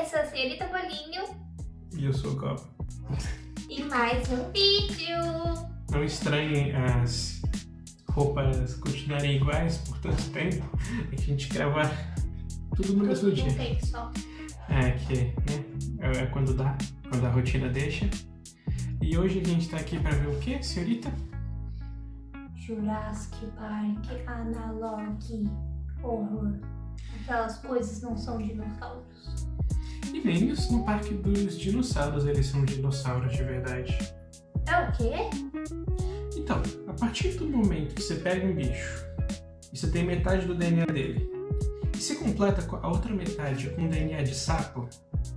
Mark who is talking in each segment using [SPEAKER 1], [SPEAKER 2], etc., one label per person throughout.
[SPEAKER 1] sou a senhorita Bolinho.
[SPEAKER 2] E eu sou o Copa.
[SPEAKER 1] E mais um vídeo.
[SPEAKER 2] Não estranhem as roupas continuarem iguais por tanto tempo. É que a gente grava tudo no mesmo dia.
[SPEAKER 1] Tudo num take só.
[SPEAKER 2] É que, né? É quando dá, quando a rotina deixa. E hoje a gente tá aqui pra ver o quê, senhorita?
[SPEAKER 1] Jurassic Park, Analog, Horror. Aquelas coisas não são dinossauros.
[SPEAKER 2] E nem isso no Parque dos Dinossauros, eles são dinossauros de verdade.
[SPEAKER 1] É o quê?
[SPEAKER 2] Então, a partir do momento que você pega um bicho e você tem metade do DNA dele, e você completa a outra metade com DNA de sapo,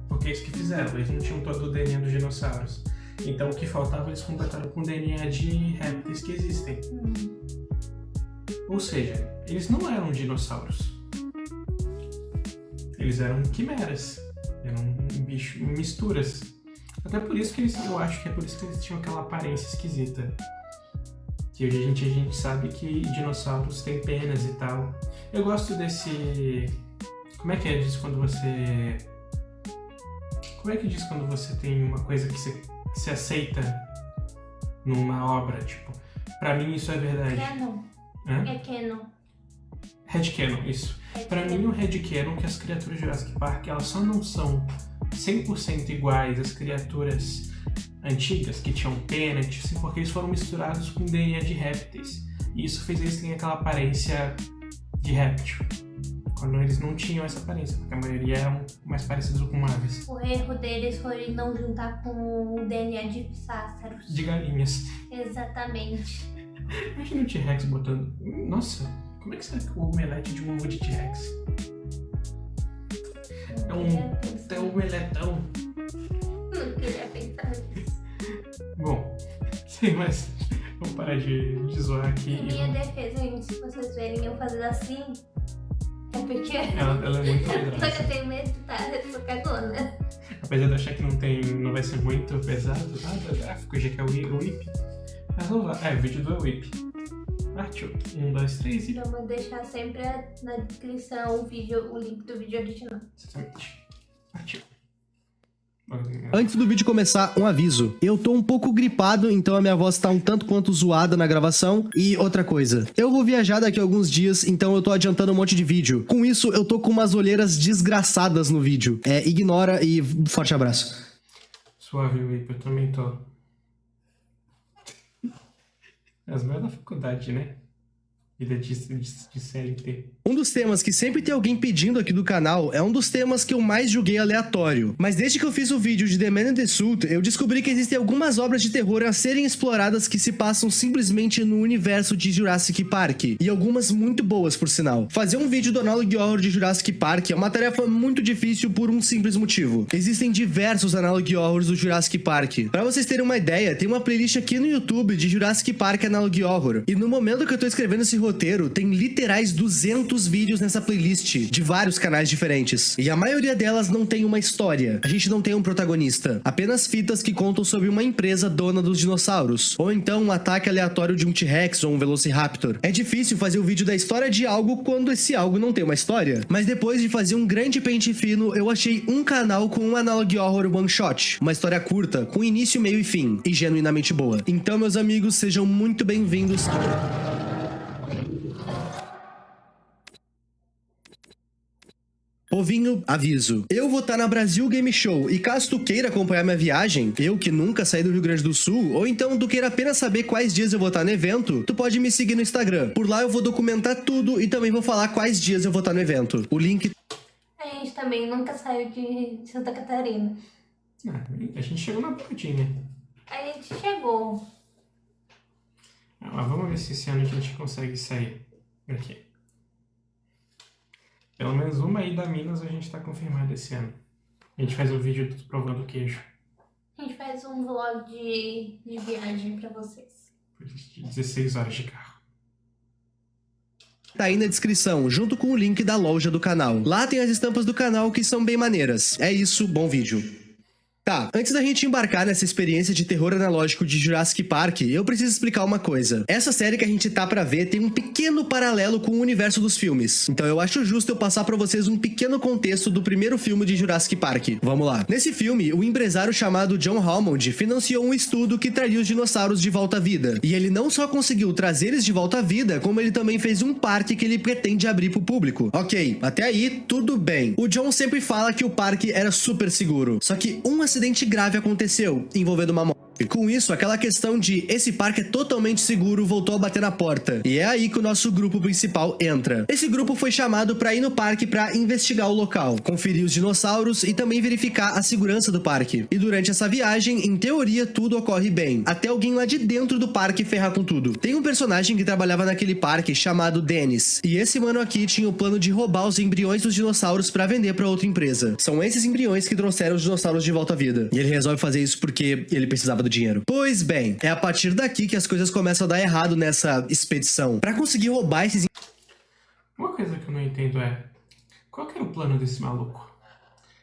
[SPEAKER 2] porque é isso que fizeram, eles não tinham todo o DNA dos dinossauros. Então o que faltava eles completaram com o DNA de répteis que existem. Ou seja, eles não eram dinossauros. Eles eram quimeras. Eram misturas. Até por isso que eu acho que é por isso que eles tinham aquela aparência esquisita. Que hoje a gente sabe que dinossauros têm penas e tal. Eu gosto desse... Como é que diz quando você... Como é que diz quando você tem uma coisa que se aceita numa obra? Tipo, pra mim isso é verdade.
[SPEAKER 1] Canon.
[SPEAKER 2] Hã?
[SPEAKER 1] É canon.
[SPEAKER 2] Headcanon, isso. Pra mim o headcanon que as criaturas de Jurassic Park, elas só não são 100% iguais às criaturas antigas que tinham pena, assim, porque eles foram misturados com DNA de répteis. E isso fez eles terem aquela aparência de réptil. Quando eles não tinham essa aparência, porque a maioria eram mais parecidos com aves.
[SPEAKER 1] O erro deles foi não juntar com o DNA de pássaros.
[SPEAKER 2] De galinhas.
[SPEAKER 1] Exatamente.
[SPEAKER 2] Imagina o T-Rex botando... Nossa, como é que será que o omelete de um ovo de T-Rex? É um omeletão.
[SPEAKER 1] Não queria pensar nisso.
[SPEAKER 2] Bom, sem mais... Vamos parar de zoar aqui.
[SPEAKER 1] Em minha defesa, gente, se vocês verem eu fazendo assim, é porque
[SPEAKER 2] Ela é muito
[SPEAKER 1] só que eu
[SPEAKER 2] poderosa.
[SPEAKER 1] tenho medo de estar cagona.
[SPEAKER 2] Apesar de eu achar que não vai ser muito pesado, nada gráfico, já que é o whip. Mas vamos lá. É, o vídeo do whip. Partiu. 1, 2, 3 e...
[SPEAKER 1] Então eu vou deixar sempre na descrição o link do vídeo original.
[SPEAKER 2] Exatamente. Partiu.
[SPEAKER 3] Antes do vídeo começar, um aviso. Eu tô um pouco gripado, então a minha voz tá um tanto quanto zoada na gravação. E outra coisa, eu vou viajar daqui a alguns dias, então eu tô adiantando um monte de vídeo. Com isso, eu tô com umas olheiras desgraçadas no vídeo. Ignora e forte abraço.
[SPEAKER 2] Suave, whip. Eu também tô. As mãos da faculdade, né? Vida de CLT.
[SPEAKER 3] Um dos temas que sempre tem alguém pedindo aqui do canal é um dos temas que eu mais julguei aleatório. Mas desde que eu fiz o vídeo de The Man in the Suit, eu descobri que existem algumas obras de terror a serem exploradas que se passam simplesmente no universo de Jurassic Park. E algumas muito boas, por sinal. Fazer um vídeo do Analog Horror de Jurassic Park é uma tarefa muito difícil por um simples motivo. Existem diversos Analog Horrors do Jurassic Park. Pra vocês terem uma ideia, tem uma playlist aqui no YouTube de Jurassic Park Analog Horror. E no momento que eu tô escrevendo esse roteiro, tem literais 200 vídeos nessa playlist, de vários canais diferentes. E a maioria delas não tem uma história. A gente não tem um protagonista. Apenas fitas que contam sobre uma empresa dona dos dinossauros. Ou então um ataque aleatório de um T-Rex ou um Velociraptor. É difícil fazer o vídeo da história de algo quando esse algo não tem uma história. Mas depois de fazer um grande pente fino, eu achei um canal com um Analog Horror One Shot. Uma história curta, com início, meio e fim. E genuinamente boa. Então, meus amigos, sejam muito bem-vindos. Povinho, aviso. Eu vou estar na Brasil Game Show e caso tu queira acompanhar minha viagem, eu que nunca saí do Rio Grande do Sul, ou então tu queira apenas saber quais dias eu vou estar no evento, tu pode me seguir no Instagram. Por lá eu vou documentar tudo e também vou falar quais dias eu vou estar no evento. O link...
[SPEAKER 1] A gente também nunca saiu de Santa Catarina.
[SPEAKER 2] A gente chegou na pontinha.
[SPEAKER 1] A gente chegou.
[SPEAKER 2] Mas vamos ver se esse ano a gente consegue sair daqui. Pelo menos uma ida a Minas a gente tá confirmado esse ano. A gente faz um vídeo provando queijo.
[SPEAKER 1] A gente faz um vlog de viagem pra vocês.
[SPEAKER 2] De 16 horas de carro.
[SPEAKER 3] Tá aí na descrição, junto com o link da loja do canal. Lá tem as estampas do canal que são bem maneiras. É isso, bom vídeo. Tá, antes da gente embarcar nessa experiência de terror analógico de Jurassic Park, eu preciso explicar uma coisa. Essa série que a gente tá pra ver tem um pequeno paralelo com o universo dos filmes. Então eu acho justo eu passar pra vocês um pequeno contexto do primeiro filme de Jurassic Park. Vamos lá. Nesse filme, o empresário chamado John Hammond financiou um estudo que traria os dinossauros de volta à vida. E ele não só conseguiu trazer eles de volta à vida, como ele também fez um parque que ele pretende abrir pro público. Ok, até aí, tudo bem. O John sempre fala que o parque era super seguro. Só que um acidente grave aconteceu, envolvendo uma morte. Com isso, aquela questão de esse parque é totalmente seguro voltou a bater na porta. E é aí que o nosso grupo principal entra. Esse grupo foi chamado pra ir no parque pra investigar o local, conferir os dinossauros e também verificar a segurança do parque. E durante essa viagem, em teoria, tudo ocorre bem. Até alguém lá de dentro do parque ferrar com tudo. Tem um personagem que trabalhava naquele parque chamado Dennis. E esse mano aqui tinha o plano de roubar os embriões dos dinossauros pra vender pra outra empresa. São esses embriões que trouxeram os dinossauros de volta à vida. E ele resolve fazer isso porque ele precisava do dinheiro. Pois bem, é a partir daqui que as coisas começam a dar errado nessa expedição. Pra conseguir roubar esses...
[SPEAKER 2] Uma coisa que eu não entendo é, qual que era o plano desse maluco?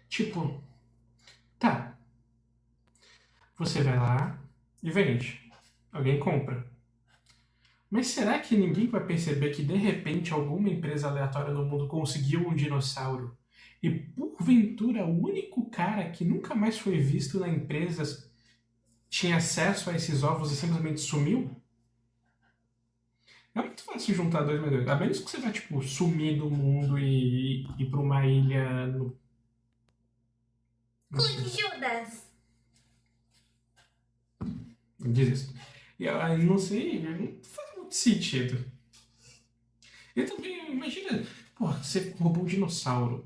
[SPEAKER 2] Tipo, tá, você vai lá e vende. Alguém compra. Mas será que ninguém vai perceber que de repente alguma empresa aleatória no mundo conseguiu um dinossauro e porventura o único cara que nunca mais foi visto na empresa tinha acesso a esses ovos e simplesmente sumiu? É muito fácil juntar dois medalhões. A menos que você vai, tipo, sumir do mundo e ir pra uma ilha no...
[SPEAKER 1] Com Judas.
[SPEAKER 2] Desisto. E eu não sei, não faz muito sentido. E também, imagina, pô, você roubou um dinossauro.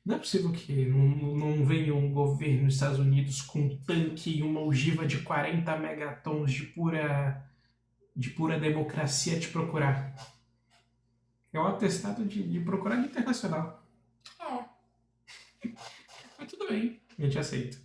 [SPEAKER 2] Não é possível que não venha um governo dos Estados Unidos com um tanque e uma ogiva de 40 megatons de pura democracia te procurar. É um atestado de procurar internacional.
[SPEAKER 1] É.
[SPEAKER 2] Mas tudo bem, a gente aceita.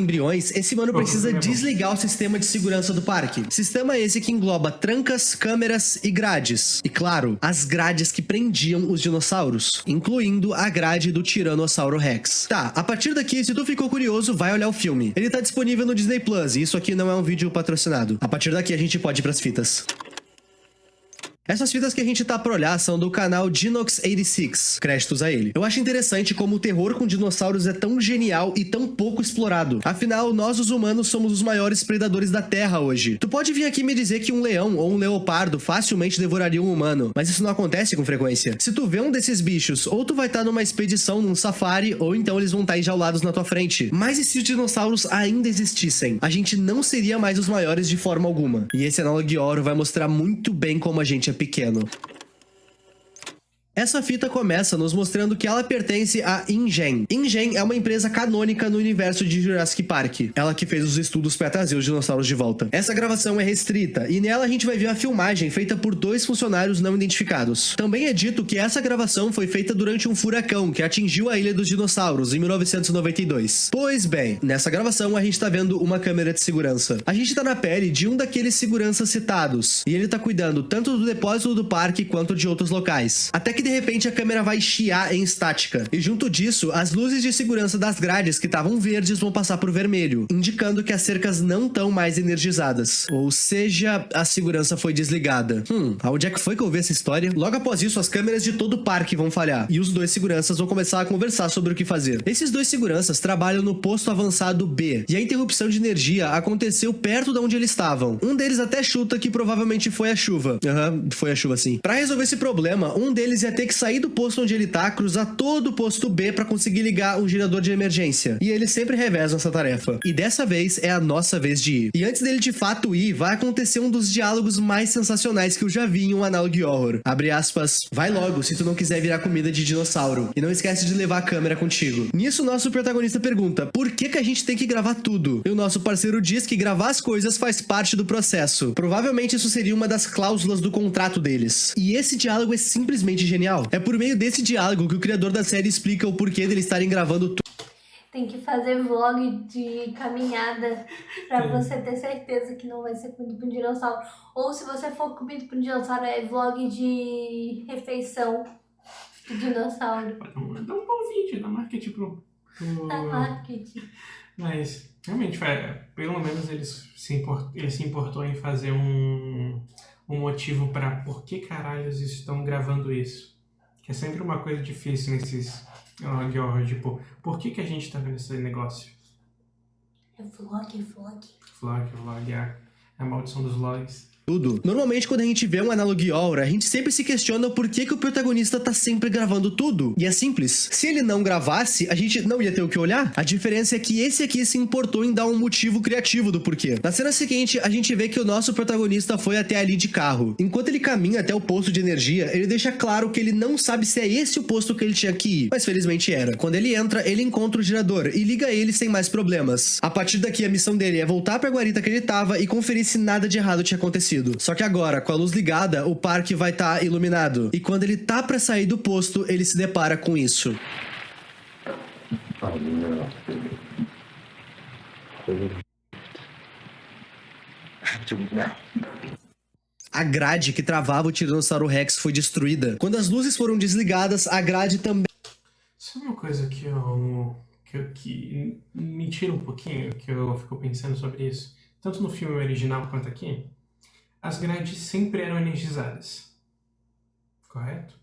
[SPEAKER 3] embriões, esse mano precisa desligar o sistema de segurança do parque. Sistema esse que engloba trancas, câmeras e grades. E claro, as grades que prendiam os dinossauros, incluindo a grade do Tiranossauro Rex. Tá, a partir daqui, se tu ficou curioso, vai olhar o filme. Ele tá disponível no Disney Plus, e isso aqui não é um vídeo patrocinado. A partir daqui a gente pode ir pras fitas. Essas fitas que a gente tá pra olhar são do canal Dinox86, créditos a ele. Eu acho interessante como o terror com dinossauros é tão genial e tão pouco explorado. Afinal, nós os humanos somos os maiores predadores da Terra hoje. Tu pode vir aqui me dizer que um leão ou um leopardo facilmente devoraria um humano, mas isso não acontece com frequência. Se tu vê um desses bichos, ou tu vai estar numa expedição, num safari, ou então eles vão estar enjaulados na tua frente. Mas e se os dinossauros ainda existissem? A gente não seria mais os maiores de forma alguma. E esse Analog Horror vai mostrar muito bem como a gente é pequeno. Essa fita começa nos mostrando que ela pertence à InGen. InGen é uma empresa canônica no universo de Jurassic Park. Ela que fez os estudos para trazer os dinossauros de volta. Essa gravação é restrita, e nela a gente vai ver a filmagem feita por 2 funcionários não identificados. Também é dito que essa gravação foi feita durante um furacão que atingiu a Ilha dos Dinossauros em 1992. Pois bem, nessa gravação a gente tá vendo uma câmera de segurança. A gente tá na pele de um daqueles seguranças citados, e ele tá cuidando tanto do depósito do parque quanto de outros locais. Até que de repente a câmera vai chiar em estática, e junto disso, as luzes de segurança das grades que estavam verdes vão passar por vermelho, indicando que as cercas não estão mais energizadas. Ou seja, a segurança foi desligada. Aonde é que foi que eu vi essa história? Logo após isso, as câmeras de todo o parque vão falhar, e os 2 seguranças vão começar a conversar sobre o que fazer. Esses 2 seguranças trabalham no posto avançado B, e a interrupção de energia aconteceu perto de onde eles estavam. Um deles até chuta que provavelmente foi a chuva. Foi a chuva sim. Pra resolver esse problema, um deles ia ter que sair do posto onde ele tá, cruzar todo o posto B pra conseguir ligar um gerador de emergência. E eles sempre revezam essa tarefa. E dessa vez é a nossa vez de ir. E antes dele de fato ir, vai acontecer um dos diálogos mais sensacionais que eu já vi em um Analog Horror. Abre aspas, vai logo se tu não quiser virar comida de dinossauro. E não esquece de levar a câmera contigo. Nisso, nosso protagonista pergunta, por que a gente tem que gravar tudo? E o nosso parceiro diz que gravar as coisas faz parte do processo. Provavelmente isso seria uma das cláusulas do contrato deles. E esse diálogo é simplesmente genial. É por meio desse diálogo que o criador da série explica o porquê deles estarem gravando tudo.
[SPEAKER 1] Tem que fazer vlog de caminhada pra você ter certeza que não vai ser comido por um dinossauro. Ou se você for comido por um dinossauro, é vlog de refeição de dinossauro.
[SPEAKER 2] Dá um bom vídeo, dá marketing
[SPEAKER 1] Da marketing.
[SPEAKER 2] Mas, realmente, pelo menos ele se importou em fazer um motivo para por que caralhos estão gravando isso. Que é sempre uma coisa difícil nesses log horror, tipo, por que a gente tá vendo esse negócio?
[SPEAKER 1] É vlog.
[SPEAKER 2] Vlog, a maldição dos logs.
[SPEAKER 3] Tudo. Normalmente, quando a gente vê um Analog Horror, a gente sempre se questiona por que o protagonista tá sempre gravando tudo. E é simples. Se ele não gravasse, a gente não ia ter o que olhar. A diferença é que esse aqui se importou em dar um motivo criativo do porquê. Na cena seguinte, a gente vê que o nosso protagonista foi até ali de carro. Enquanto ele caminha até o posto de energia, ele deixa claro que ele não sabe se é esse o posto que ele tinha que ir. Mas felizmente era. Quando ele entra, ele encontra o gerador e liga ele sem mais problemas. A partir daqui, a missão dele é voltar pra guarita que ele tava e conferir se nada de errado tinha acontecido. Só que agora, com a luz ligada, o parque vai estar iluminado. E quando ele tá pra sair do posto, ele se depara com isso. A grade que travava o Tiranossauro Rex foi destruída. Quando as luzes foram desligadas, a grade também...
[SPEAKER 2] Isso é uma coisa que me tira um pouquinho, que eu fico pensando sobre isso. Tanto no filme original quanto aqui. As grades sempre eram energizadas, correto?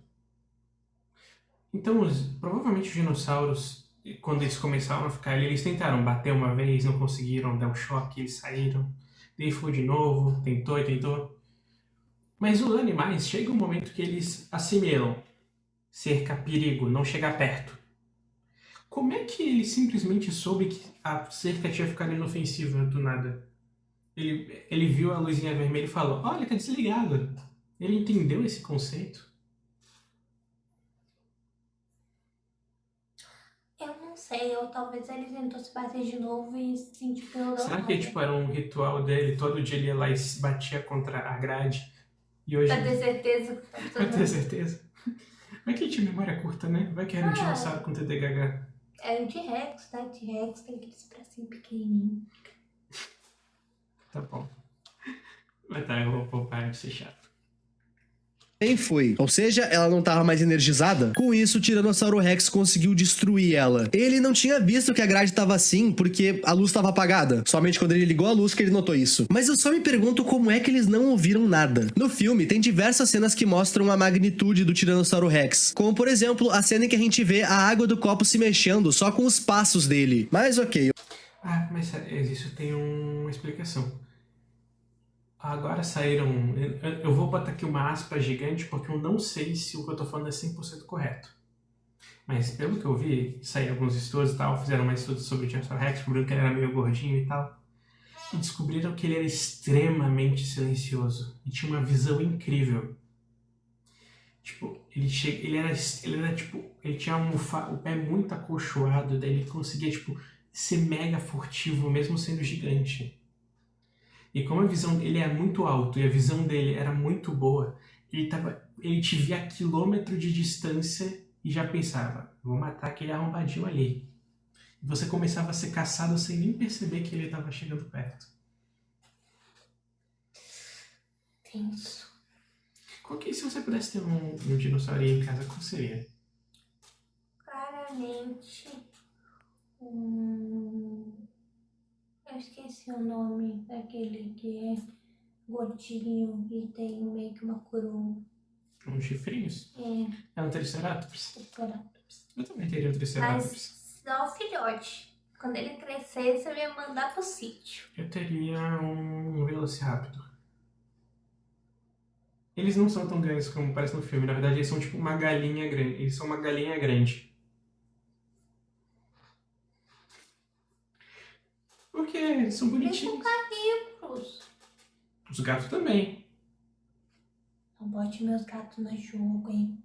[SPEAKER 2] Então, provavelmente os dinossauros, quando eles começaram a ficar ali, eles tentaram bater uma vez, não conseguiram, dar um choque, eles saíram, daí foi de novo, tentou e tentou. Mas os animais, chega um momento que eles assimilam cerca, perigo, não chegar perto. Como é que ele simplesmente soube que a cerca tinha ficado inofensiva do nada? Ele viu a luzinha vermelha e falou, olha, tá desligado. Ele entendeu esse conceito?
[SPEAKER 1] Eu não sei, ou talvez ele tentou se bater de novo e se sentiu pelo
[SPEAKER 2] Será que era um ritual dele? Todo dia ele ia lá e se batia contra a grade? E hoje...
[SPEAKER 1] Pra ter certeza que tá
[SPEAKER 2] Pra ter certeza? Vai que ele tinha memória curta, né? Vai que era um dinossauro com TDAH.
[SPEAKER 1] É um T-Rex, tá? T-Rex tem aquele bracinho pequenininho.
[SPEAKER 2] Tá bom. Mas tá, eu vou parar de ser chato.
[SPEAKER 3] foi. Ou seja, ela não estava mais energizada. Com isso, o Tiranossauro Rex conseguiu destruir ela. Ele não tinha visto que a grade estava assim porque a luz estava apagada. Somente quando ele ligou a luz que ele notou isso. Mas eu só me pergunto como é que eles não ouviram nada. No filme, tem diversas cenas que mostram a magnitude do Tiranossauro Rex. Como, por exemplo, a cena em que a gente vê a água do copo se mexendo só com os passos dele. Mas ok.
[SPEAKER 2] Ah, mas isso tem uma explicação. Agora saíram... Eu vou botar aqui uma aspa gigante porque eu não sei se o que eu tô falando é 100% correto. Mas pelo que eu vi, saíram alguns estudos e tal, fizeram mais estudos sobre o Tiranossauro Rex, descobriram que ele era meio gordinho e tal. E descobriram que ele era extremamente silencioso e tinha uma visão incrível. Tipo, ele tinha o pé muito acolchoado, daí ele conseguia, tipo, ser mega furtivo mesmo sendo gigante. E como a visão dele é muito alto e a visão dele era muito boa, ele te via a quilômetro de distância e já pensava, vou matar aquele arrombadinho ali. E você começava a ser caçado sem nem perceber que ele estava chegando perto.
[SPEAKER 1] Tenso.
[SPEAKER 2] Se você pudesse ter um dinossaurinho em casa, qual seria?
[SPEAKER 1] Claramente. Eu esqueci o nome daquele que é gordinho e tem meio que uma coroa.
[SPEAKER 2] Uns chifrinhos? É um Triceratops? Eu também teria um Triceratops.
[SPEAKER 1] Mas só o filhote. Quando ele crescesse, eu ia mandar pro sítio.
[SPEAKER 2] Eu teria um Velociraptor. Eles não são tão grandes como parece no filme. Na verdade, eles são tipo uma galinha grande. Eles são uma galinha grande. Porque eles são bonitinhos.
[SPEAKER 1] Eles são carnívoros.
[SPEAKER 2] Os gatos também.
[SPEAKER 1] Não bote meus gatos no jogo, hein?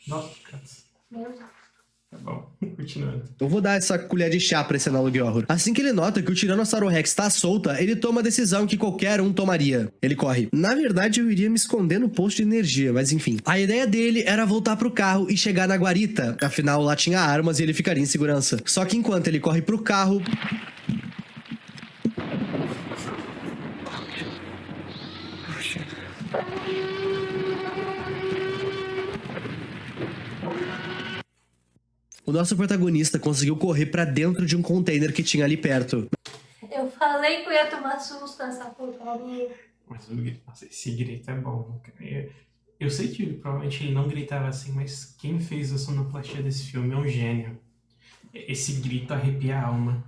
[SPEAKER 2] Nossa, gatos.
[SPEAKER 1] Meus gatos.
[SPEAKER 2] Tá bom, continuando.
[SPEAKER 3] Eu vou dar essa colher de chá pra esse Analog Horror. Assim que ele nota que o Tiranossauro Rex tá solta, ele toma a decisão que qualquer um tomaria. Ele corre. Na verdade, eu iria me esconder no posto de energia, mas enfim. A ideia dele era voltar pro carro e chegar na guarita. Afinal, lá tinha armas e ele ficaria em segurança. Só que enquanto ele corre pro carro... o nosso protagonista conseguiu correr pra dentro de um container que tinha ali perto.
[SPEAKER 1] Eu falei que eu ia tomar susto nessa porcaria.
[SPEAKER 2] Mas nossa, esse grito é bom, cara. Eu sei que provavelmente ele não gritava assim, mas quem fez a sonoplastia desse filme é um gênio. Esse grito arrepia a alma.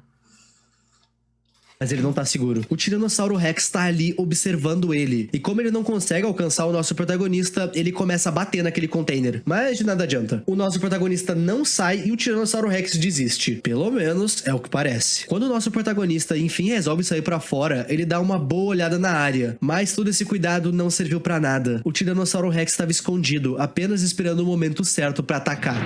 [SPEAKER 3] Mas ele não tá seguro. O Tiranossauro Rex tá ali observando ele. E como ele não consegue alcançar o nosso protagonista, ele começa a bater naquele container. Mas de nada adianta. O nosso protagonista não sai e o Tiranossauro Rex desiste. Pelo menos é o que parece. Quando o nosso protagonista enfim resolve sair pra fora, ele dá uma boa olhada na área. Mas todo esse cuidado não serviu pra nada. O Tiranossauro Rex estava escondido, apenas esperando o momento certo pra atacar.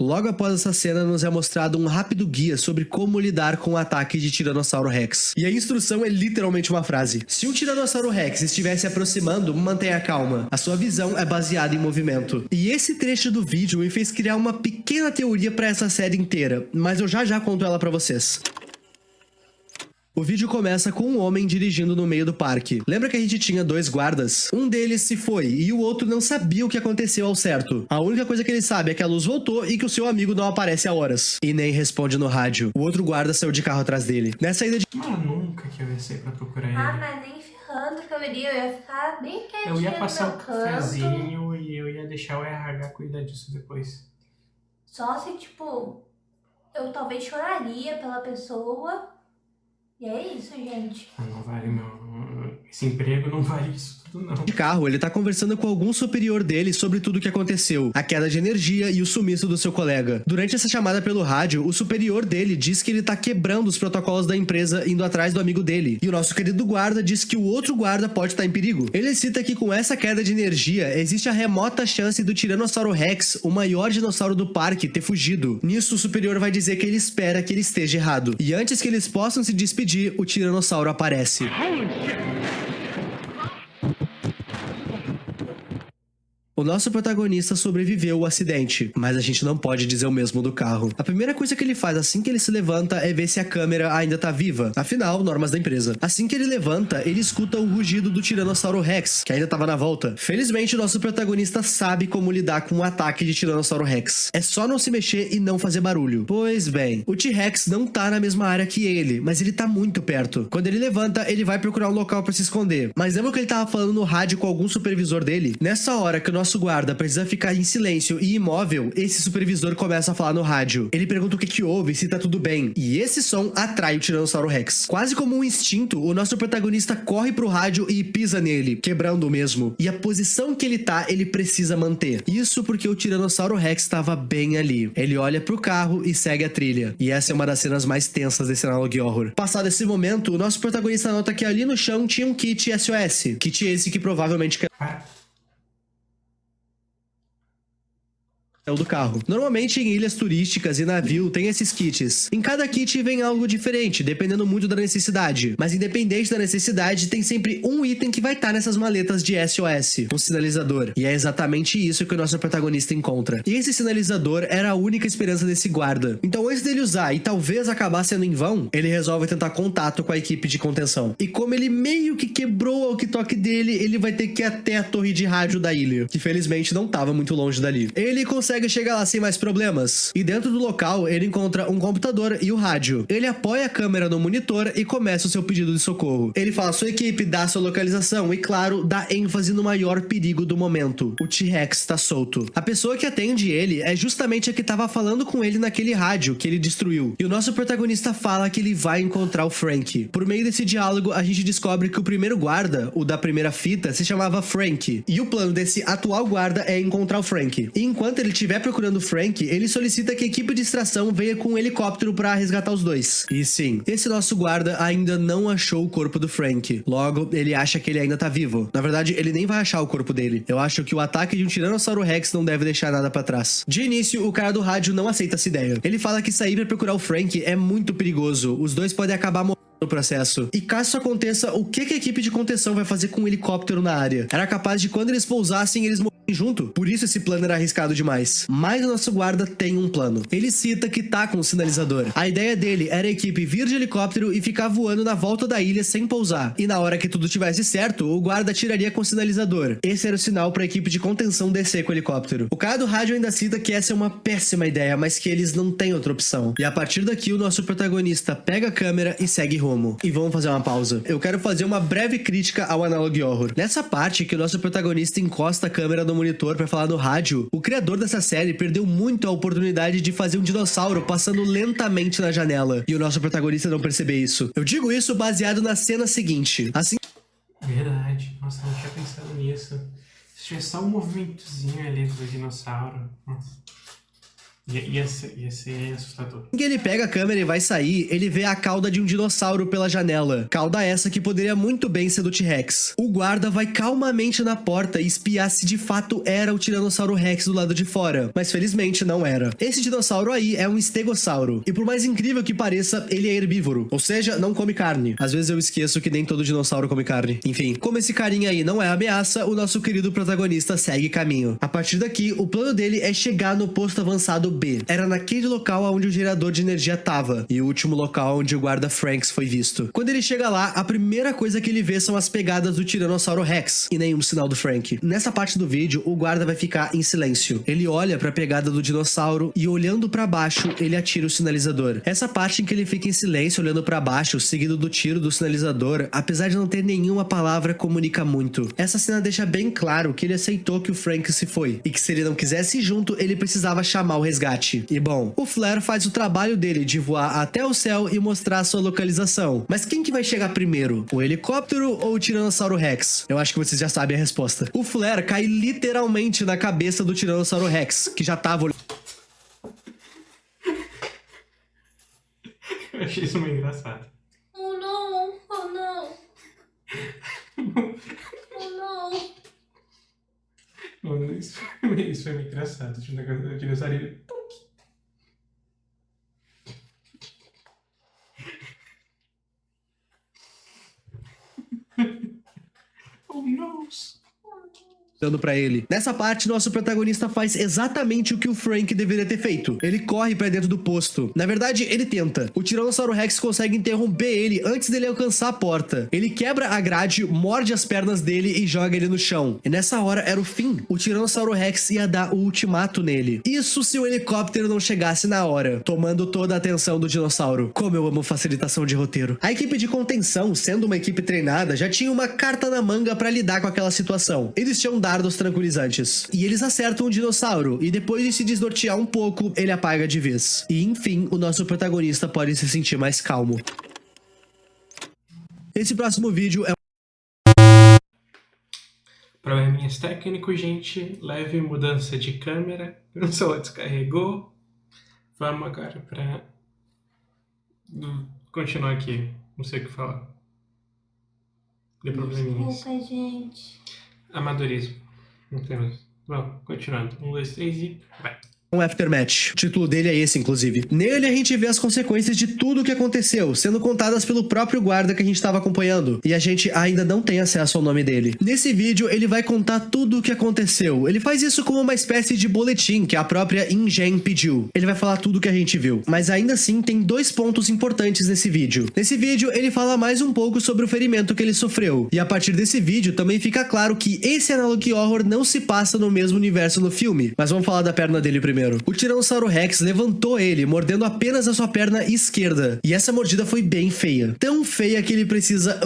[SPEAKER 3] Logo após essa cena, nos é mostrado um rápido guia sobre como lidar com o ataque de Tiranossauro Rex. E a instrução é literalmente uma frase. Se um Tiranossauro Rex estiver se aproximando, mantenha calma. A sua visão é baseada em movimento. E esse trecho do vídeo me fez criar uma pequena teoria para essa série inteira, mas eu já conto ela para vocês. O vídeo começa com um homem dirigindo no meio do parque. Lembra que a gente tinha 2 guardas? Um deles se foi e o outro não sabia o que aconteceu ao certo. A única coisa que ele sabe é que a luz voltou e que o seu amigo não aparece há horas. E nem responde no rádio. O outro guarda saiu de carro atrás dele. Nessa ida de...
[SPEAKER 2] Nunca que eu ia sair pra procurar ele.
[SPEAKER 1] Mas nem ferrando que eu iria. Eu ia ficar bem quietinha
[SPEAKER 2] Eu ia
[SPEAKER 1] no
[SPEAKER 2] passar
[SPEAKER 1] meu
[SPEAKER 2] o
[SPEAKER 1] canto.
[SPEAKER 2] cafezinho e eu ia deixar o RH cuidar disso depois.
[SPEAKER 1] Só se, tipo, eu talvez choraria pela pessoa. E é isso, gente.
[SPEAKER 2] Não vale, meu. Esse emprego não vale isso tudo, não.
[SPEAKER 3] De carro, ele tá conversando com algum superior dele sobre tudo o que aconteceu, a queda de energia e o sumiço do seu colega. Durante essa chamada pelo rádio, o superior dele diz que ele tá quebrando os protocolos da empresa indo atrás do amigo dele. E o nosso querido guarda diz que o outro guarda pode estar em perigo. Ele cita que com essa queda de energia, existe a remota chance do Tiranossauro Rex, o maior dinossauro do parque, ter fugido. Nisso, o superior vai dizer que ele espera que ele esteja errado. E antes que eles possam se despedir, o Tiranossauro aparece. O nosso protagonista sobreviveu ao acidente, mas a gente não pode dizer o mesmo do carro. A primeira coisa que ele faz assim que ele se levanta é ver se a câmera ainda tá viva. Afinal, normas da empresa. Assim que ele levanta, ele escuta o rugido do Tiranossauro Rex, que ainda tava na volta. Felizmente, o nosso protagonista sabe como lidar com o ataque de Tiranossauro Rex. É só não se mexer e não fazer barulho. Pois bem, o T-Rex não tá na mesma área que ele, mas ele tá muito perto. Quando ele levanta, ele vai procurar um local pra se esconder. Mas lembra que ele tava falando no rádio com algum supervisor dele? Nessa hora que o nosso guarda precisa ficar em silêncio e imóvel, esse supervisor começa a falar no rádio. Ele pergunta o que houve, se tá tudo bem. E esse som atrai o Tiranossauro Rex. Quase como um instinto, o nosso protagonista corre pro rádio e pisa nele, quebrando o mesmo. E a posição que ele tá, ele precisa manter. Isso porque o Tiranossauro Rex estava bem ali. Ele olha pro carro e segue a trilha. E essa é uma das cenas mais tensas desse Analog Horror. Passado esse momento, o nosso protagonista nota que ali no chão tinha um kit SOS. Kit esse que provavelmente do carro. Normalmente em ilhas turísticas e navio tem esses kits. Em cada kit vem algo diferente, dependendo muito da necessidade. Mas independente da necessidade, tem sempre um item que vai estar nessas maletas de SOS, um sinalizador. E é exatamente isso que o nosso protagonista encontra. E esse sinalizador era a única esperança desse guarda. Então antes dele usar e talvez acabar sendo em vão, ele resolve tentar contato com a equipe de contenção. E como ele meio que quebrou o walkie-talkie dele, ele vai ter que ir até a torre de rádio da ilha, que felizmente não estava muito longe dali. Ele consegue chegar lá sem mais problemas. E dentro do local, ele encontra um computador e o rádio. Ele apoia a câmera no monitor e começa o seu pedido de socorro. Ele fala à sua equipe, dá a sua localização e, claro, dá ênfase no maior perigo do momento. O T-Rex tá solto. A pessoa que atende ele é justamente a que tava falando com ele naquele rádio que ele destruiu. E o nosso protagonista fala que ele vai encontrar o Frank. Por meio desse diálogo, a gente descobre que o primeiro guarda, o da primeira fita, se chamava Frank. E o plano desse atual guarda é encontrar o Frank. E enquanto ele estiver procurando o Frank, ele solicita que a equipe de extração venha com um helicóptero para resgatar os dois. E sim, esse nosso guarda ainda não achou o corpo do Frank. Logo, ele acha que ele ainda tá vivo. Na verdade, ele nem vai achar o corpo dele. Eu acho que o ataque de um Tiranossauro Rex não deve deixar nada pra trás. De início, o cara do rádio não aceita essa ideia. Ele fala que sair pra procurar o Frank é muito perigoso. Os dois podem acabar morrendo no processo. E caso isso aconteça, o que a equipe de contenção vai fazer com um helicóptero na área? Era capaz de quando eles pousassem, eles morrerem junto. Por isso esse plano era arriscado demais. Mas o nosso guarda tem um plano. Ele cita que tá com o sinalizador. A ideia dele era a equipe vir de helicóptero e ficar voando na volta da ilha sem pousar. E na hora que tudo tivesse certo, o guarda atiraria com o sinalizador. Esse era o sinal para a equipe de contenção descer com o helicóptero. O cara do rádio ainda cita que essa é uma péssima ideia, mas que eles não têm outra opção. E a partir daqui, o nosso protagonista pega a câmera e segue rumo. E vamos fazer uma pausa. Eu quero fazer uma breve crítica ao Analog Horror. Nessa parte que o nosso protagonista encosta a câmera no monitor para falar no rádio, o criador dessa série perdeu muito a oportunidade de fazer um dinossauro passando lentamente na janela. E o nosso protagonista não perceber isso. Eu digo isso baseado na cena seguinte. Assim...
[SPEAKER 2] Verdade. Nossa, não tinha pensado nisso. Se tivesse só um movimentozinho ali do dinossauro. Nossa. Ia ser assustador.
[SPEAKER 3] Que ele pega a câmera e vai sair, ele vê a cauda de um dinossauro pela janela. Cauda essa que poderia muito bem ser do T-Rex. O guarda vai calmamente na porta e espiar se de fato era o Tiranossauro Rex do lado de fora. Mas felizmente não era. Esse dinossauro aí é um estegossauro. E por mais incrível que pareça, ele é herbívoro. Ou seja, não come carne. Às vezes eu esqueço que nem todo dinossauro come carne. Enfim, como esse carinha aí não é ameaça, o nosso querido protagonista segue caminho. A partir daqui, o plano dele é chegar no posto avançado B. Era naquele local onde o gerador de energia tava, e o último local onde o guarda Franks foi visto. Quando ele chega lá, a primeira coisa que ele vê são as pegadas do Tiranossauro Rex, e nenhum sinal do Frank. Nessa parte do vídeo, o guarda vai ficar em silêncio. Ele olha pra pegada do dinossauro, e olhando pra baixo, ele atira o sinalizador. Essa parte em que ele fica em silêncio, olhando pra baixo, seguido do tiro do sinalizador, apesar de não ter nenhuma palavra, comunica muito. Essa cena deixa bem claro que ele aceitou que o Frank se foi, e que se ele não quisesse ir junto, ele precisava chamar o resgate. E bom, o Flare faz o trabalho dele de voar até o céu e mostrar a sua localização. Mas quem que vai chegar primeiro? O helicóptero ou o Tiranossauro Rex? Eu acho que vocês já sabem a resposta. O Flare cai literalmente na cabeça do Tiranossauro Rex, que já tava...
[SPEAKER 2] Eu achei isso muito engraçado.
[SPEAKER 1] Oh não, oh não. Oh não.
[SPEAKER 2] Mano, isso foi muito engraçado. O dinossauro... Oh, no.
[SPEAKER 3] dando pra ele. Nessa parte, nosso protagonista faz exatamente o que o Frank deveria ter feito. Ele corre pra dentro do posto. Na verdade, ele tenta. O Tiranossauro Rex consegue interromper ele antes dele alcançar a porta. Ele quebra a grade, morde as pernas dele e joga ele no chão. E nessa hora era o fim. O Tiranossauro Rex ia dar o ultimato nele. Isso se o helicóptero não chegasse na hora, tomando toda a atenção do dinossauro. Como eu amo facilitação de roteiro. A equipe de contenção, sendo uma equipe treinada, já tinha uma carta na manga pra lidar com aquela situação. Eles tinham dardos tranquilizantes. E eles acertam o dinossauro, e depois de se desnortear um pouco, ele apaga de vez. E enfim, o nosso protagonista pode se sentir mais calmo. Esse próximo vídeo é
[SPEAKER 2] Probleminhas técnicos, gente. Leve mudança de câmera. O celular descarregou. Vamos agora pra... continuar aqui. Não sei o que falar. Deu probleminhas.
[SPEAKER 1] Desculpa, gente.
[SPEAKER 2] Amadorismo. Não temos. Vamos, continuando. 1, 2, 3 e vai.
[SPEAKER 3] um Aftermath. O título dele é esse, inclusive. Nele a gente vê as consequências de tudo o que aconteceu, sendo contadas pelo próprio guarda que a gente estava acompanhando. E a gente ainda não tem acesso ao nome dele. Nesse vídeo, ele vai contar tudo o que aconteceu. Ele faz isso como uma espécie de boletim que a própria InGen pediu. Ele vai falar tudo o que a gente viu. Mas ainda assim, tem 2 pontos importantes nesse vídeo. Nesse vídeo, ele fala mais um pouco sobre o ferimento que ele sofreu. E a partir desse vídeo, também fica claro que esse Analog Horror não se passa no mesmo universo no filme. Mas vamos falar da perna dele primeiro. O Tiranossauro Rex levantou ele, mordendo apenas a sua perna esquerda. E essa mordida foi bem feia. Tão feia que ele precisa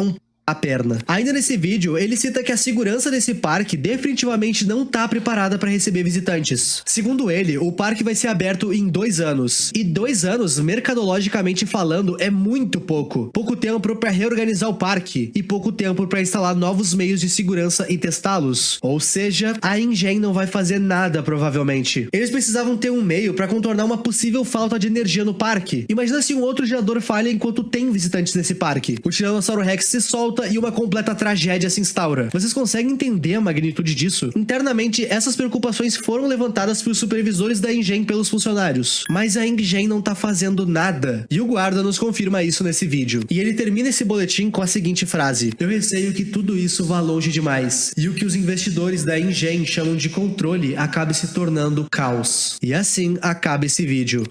[SPEAKER 3] a perna. Ainda nesse vídeo, ele cita que a segurança desse parque definitivamente não tá preparada para receber visitantes. Segundo ele, o parque vai ser aberto em 2 anos. E 2 anos, mercadologicamente falando, é muito pouco. Pouco tempo para reorganizar o parque e pouco tempo para instalar novos meios de segurança e testá-los. Ou seja, a InGen não vai fazer nada, provavelmente. Eles precisavam ter um meio para contornar uma possível falta de energia no parque. Imagina se um outro gerador falha enquanto tem visitantes nesse parque. O Tiranossauro Rex se solta volta e uma completa tragédia se instaura. Vocês conseguem entender a magnitude disso? Internamente, essas preocupações foram levantadas pelos supervisores da InGen pelos funcionários. Mas a InGen não tá fazendo nada. E o guarda nos confirma isso nesse vídeo. E ele termina esse boletim com a seguinte frase: "Eu receio que tudo isso vá longe demais. E o que os investidores da InGen chamam de controle acabe se tornando caos." E assim acaba esse vídeo.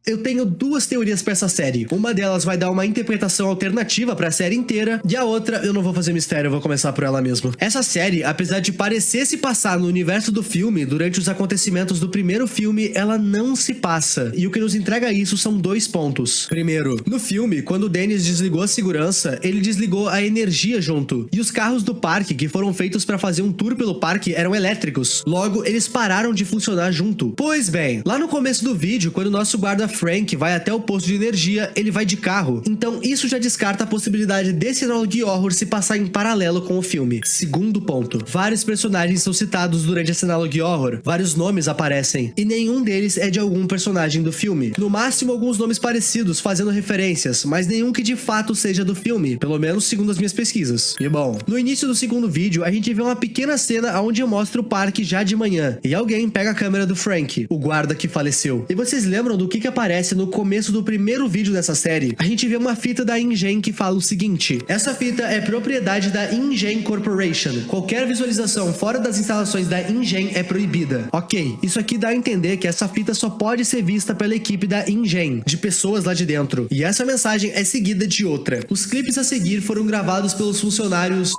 [SPEAKER 3] Eu tenho duas teorias pra essa série. Uma delas vai dar uma interpretação alternativa pra série inteira, e a outra, eu não vou fazer mistério, eu vou começar por ela mesmo. Essa série, apesar de parecer se passar no universo do filme, durante os acontecimentos do primeiro filme, ela não se passa. E o que nos entrega isso são 2 pontos. Primeiro, no filme, quando o Dennis desligou a segurança, ele desligou a energia junto. E os carros do parque, que foram feitos pra fazer um tour pelo parque, eram elétricos. Logo, eles pararam de funcionar junto. Pois bem, lá no começo do vídeo, quando o nosso guarda Frank vai até o posto de energia, ele vai de carro. Então isso já descarta a possibilidade desse Analogy Horror se passar em paralelo com o filme. Segundo ponto, vários personagens são citados durante esse Analogy Horror, vários nomes aparecem, e nenhum deles é de algum personagem do filme. No máximo alguns nomes parecidos, fazendo referências, mas nenhum que de fato seja do filme, pelo menos segundo as minhas pesquisas. E bom, no início do segundo vídeo, a gente vê uma pequena cena onde mostra o parque já de manhã, e alguém pega a câmera do Frank, o guarda que faleceu. E vocês lembram do que aparece no começo do primeiro vídeo dessa série? A gente vê uma fita da InGen que fala o seguinte: essa fita é propriedade da InGen Corporation. Qualquer visualização fora das instalações da InGen é proibida. Ok, isso aqui dá a entender que essa fita só pode ser vista pela equipe da InGen, de pessoas lá de dentro. E essa mensagem é seguida de outra. Os clipes a seguir foram gravados pelos funcionários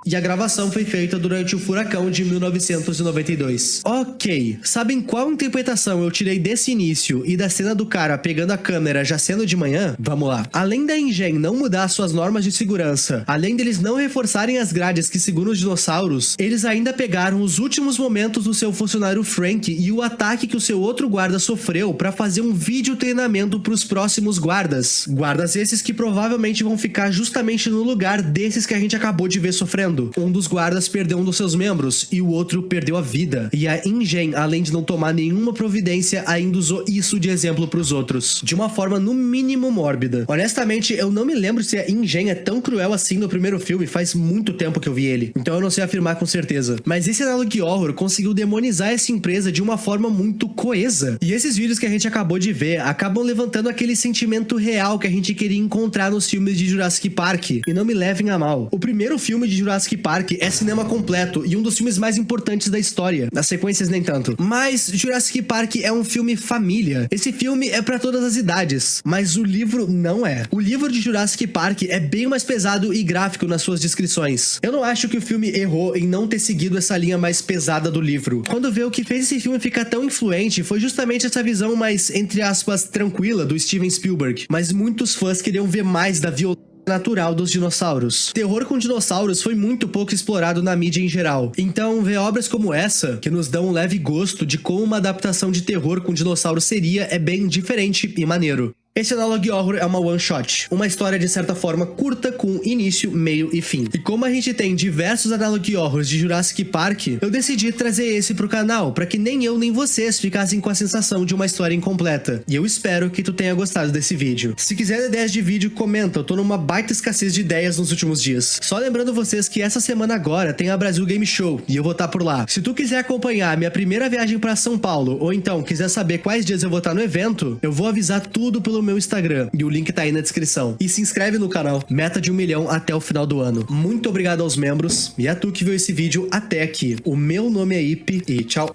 [SPEAKER 3] e a gravação foi feita durante o furacão de 1992. Ok, sabem qual interpretação eu tirei desse início e da cena do cara pegando a câmera já sendo de manhã? Vamos lá. Além da InGen não mudar suas normas de segurança, além deles não reforçarem as grades que seguram os dinossauros, eles ainda pegaram os últimos momentos do seu funcionário Frank e o ataque que o seu outro guarda sofreu para fazer um vídeo treinamento para os próximos guardas. Guardas esses que provavelmente vão ficar justamente no lugar desses que a gente acabou de ver sofrendo. Um dos guardas perdeu um dos seus membros e o outro perdeu a vida. E a InGen, além de não tomar nenhuma providência, ainda usou isso de exemplo pros outros. De uma forma no mínimo mórbida. Honestamente, eu não me lembro se a InGen é tão cruel assim no primeiro filme, faz muito tempo que eu vi ele. Então eu não sei afirmar com certeza. Mas esse Analogy Horror conseguiu demonizar essa empresa de uma forma muito coesa. E esses vídeos que a gente acabou de ver acabam levantando aquele sentimento real que a gente queria encontrar nos filmes de Jurassic Park. E não me levem a mal. O primeiro filme de Jurassic Park é cinema completo e um dos filmes mais importantes da história. Nas sequências nem tanto. Mas Jurassic Park é um filme família. Esse filme é pra todas as idades. Mas o livro não é. O livro de Jurassic Park é bem mais pesado e gráfico nas suas descrições. Eu não acho que o filme errou em não ter seguido essa linha mais pesada do livro. Quando vê o que fez esse filme ficar tão influente foi justamente essa visão mais, entre aspas, tranquila do Steven Spielberg. Mas muitos fãs queriam ver mais da violência natural dos dinossauros. Terror com dinossauros foi muito pouco explorado na mídia em geral. Então, ver obras como essa, que nos dão um leve gosto de como uma adaptação de terror com dinossauros seria, é bem diferente e maneiro. Esse Analogy Horror é uma one shot, uma história de certa forma curta com início, meio e fim. E como a gente tem diversos Analogy Horrors de Jurassic Park, eu decidi trazer esse pro canal, pra que nem eu nem vocês ficassem com a sensação de uma história incompleta. E eu espero que tu tenha gostado desse vídeo. Se quiser ideias de vídeo, comenta, eu tô numa baita escassez de ideias nos últimos dias. Só lembrando vocês que essa semana agora tem a Brasil Game Show, e eu vou estar por lá. Se tu quiser acompanhar a minha primeira viagem pra São Paulo, ou então quiser saber quais dias eu vou estar no evento, eu vou avisar tudo pelo meu Instagram, e o link tá aí na descrição. E se inscreve no canal, meta de 1 milhão até o final do ano. Muito obrigado aos membros, e a tu que viu esse vídeo até aqui. O meu nome é Ip, e tchau.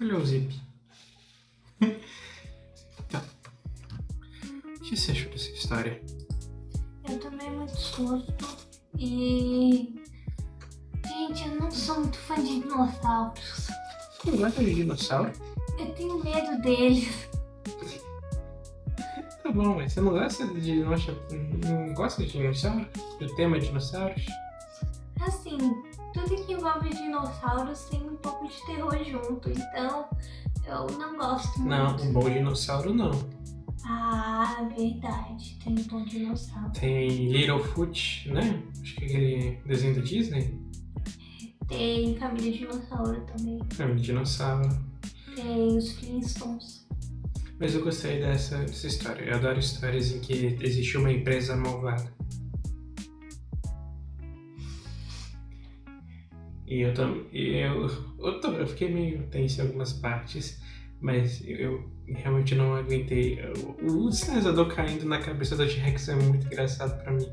[SPEAKER 2] Olha o Zip. Tá. O que você achou dessa história?
[SPEAKER 1] Eu tomei muito susto e... Gente, eu não sou muito fã de dinossauros.
[SPEAKER 2] Você não gosta de dinossauro?
[SPEAKER 1] Eu tenho medo deles.
[SPEAKER 2] Tá bom, mas você não gosta de não gosta de dinossauro? Do tema dinossauros?
[SPEAKER 1] Assim, tudo que envolve dinossauros tem um pouco de terror junto, então eu não gosto muito.
[SPEAKER 2] Não, um bom dinossauro não.
[SPEAKER 1] Ah, verdade, tem um bom dinossauro.
[SPEAKER 2] Tem Littlefoot, né? Acho que é aquele desenho da Disney.
[SPEAKER 1] Tem Família Dinossauro também.
[SPEAKER 2] É um dinossauro.
[SPEAKER 1] Tem os Flintstones.
[SPEAKER 2] Mas eu gostei dessa história. Eu adoro histórias em que existe uma empresa malvada. E eu fiquei meio tenso em algumas partes, mas eu realmente não aguentei. O sinalizador caindo na cabeça do T-Rex é muito engraçado pra mim.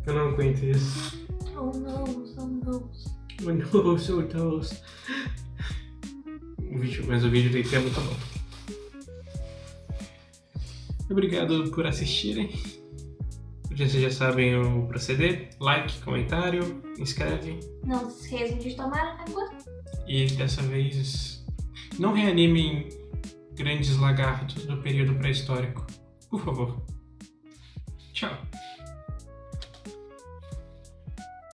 [SPEAKER 2] Eu não aguento isso.
[SPEAKER 1] Oh não, oh não.
[SPEAKER 2] Oh no. Mas o vídeo dele é muito bom. Obrigado por assistirem. Vocês já sabem o proceder. Like, comentário, inscreve.
[SPEAKER 1] Não se esqueçam de tomar água.
[SPEAKER 2] E dessa vez, não reanimem grandes lagartos do período pré-histórico. Por favor. Tchau.